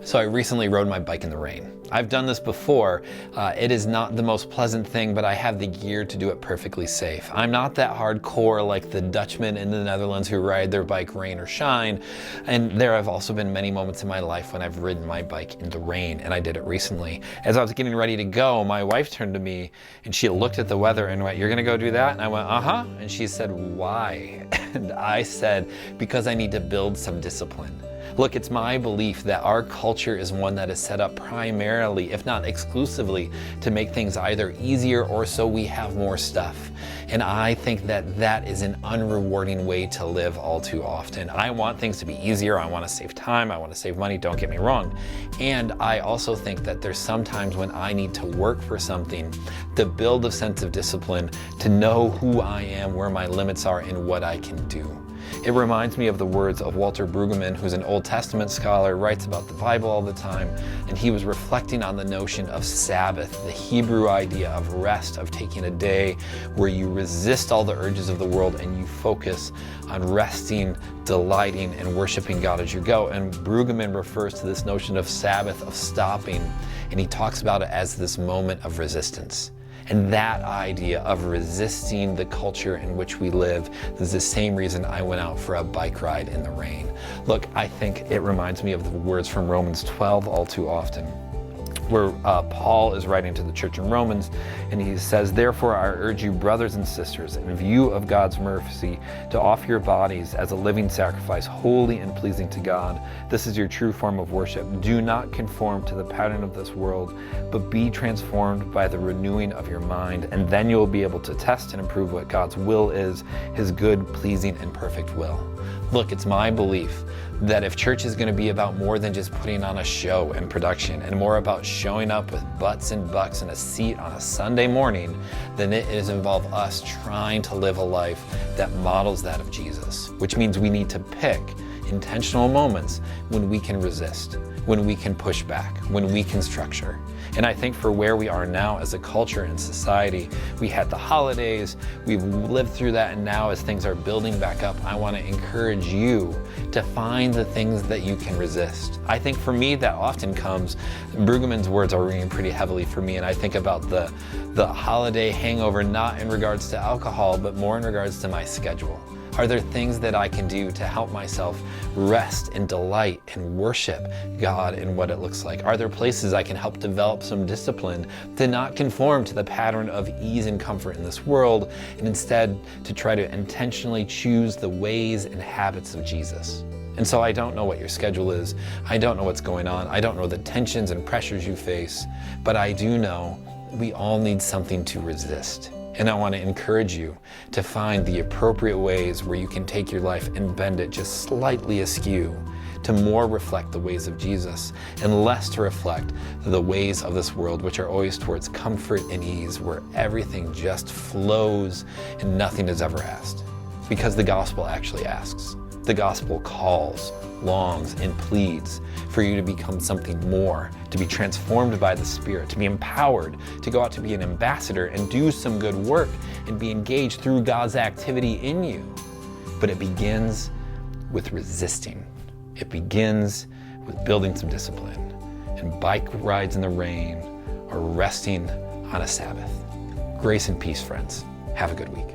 So I recently rode my bike in the rain. I've done this before. It is not the most pleasant thing, but I have the gear to do it perfectly safe. I'm not that hardcore like the Dutchmen in the Netherlands who ride their bike rain or shine. And there have also been many moments in my life when I've ridden my bike in the rain, and I did it recently. As I was getting ready to go, my wife turned to me and she looked at the weather and went, "You're gonna go do that?" And I went, "Uh-huh." And she said, "Why?" And I said, "Because I need to build some discipline." Look, it's my belief that our culture is one that is set up primarily, if not exclusively, to make things either easier or so we have more stuff. And I think that that is an unrewarding way to live all too often. I want things to be easier. I want to save time. I want to save money. Don't get me wrong. And I also think that there's sometimes when I need to work for something to build a sense of discipline, to know who I am, where my limits are, and what I can do. It reminds me of the words of Walter Brueggemann, who's an Old Testament scholar, writes about the Bible all the time, and he was reflecting on the notion of Sabbath, the Hebrew idea of rest, of taking a day where you resist all the urges of the world and you focus on resting, delighting, and worshiping God as you go. And Brueggemann refers to this notion of Sabbath, of stopping, and he talks about it as this moment of resistance. And that idea of resisting the culture in which we live is the same reason I went out for a bike ride in the rain. Look, I think it reminds me of the words from Romans 12 all too often, where Paul is writing to the church in Romans, and he says, "Therefore I urge you, brothers and sisters, in view of God's mercy, to offer your bodies as a living sacrifice, holy and pleasing to God. This is your true form of worship. Do not conform to the pattern of this world, but be transformed by the renewing of your mind, and then you will be able to test and approve what God's will is, his good, pleasing, and perfect will." Look, it's my belief that if church is going to be about more than just putting on a show and production, and more about showing up with butts and bucks and a seat on a Sunday morning, then it is involve us trying to live a life that models that of Jesus, which means we need to pick intentional moments when we can resist, when we can push back, when we can structure. And I think for where we are now as a culture and society, we had the holidays, we've lived through that, and now as things are building back up, I want to encourage you to find the things that you can resist. I think for me that often comes, Brueggemann's words are ringing pretty heavily for me, and I think about the holiday hangover, not in regards to alcohol, but more in regards to my schedule. Are there things that I can do to help myself rest and delight and worship God in what it looks like? Are there places I can help develop some discipline to not conform to the pattern of ease and comfort in this world, and instead to try to intentionally choose the ways and habits of Jesus? And so I don't know what your schedule is. I don't know what's going on. I don't know the tensions and pressures you face, but I do know we all need something to resist. And I want to encourage you to find the appropriate ways where you can take your life and bend it just slightly askew to more reflect the ways of Jesus and less to reflect the ways of this world, which are always towards comfort and ease, where everything just flows and nothing is ever asked. Because the gospel actually asks. The gospel calls, longs, and pleads for you to become something more, to be transformed by the Spirit, to be empowered, to go out to be an ambassador and do some good work and be engaged through God's activity in you. But it begins with resisting. It begins with building some discipline. And bike rides in the rain or resting on a Sabbath. Grace and peace, friends. Have a good week.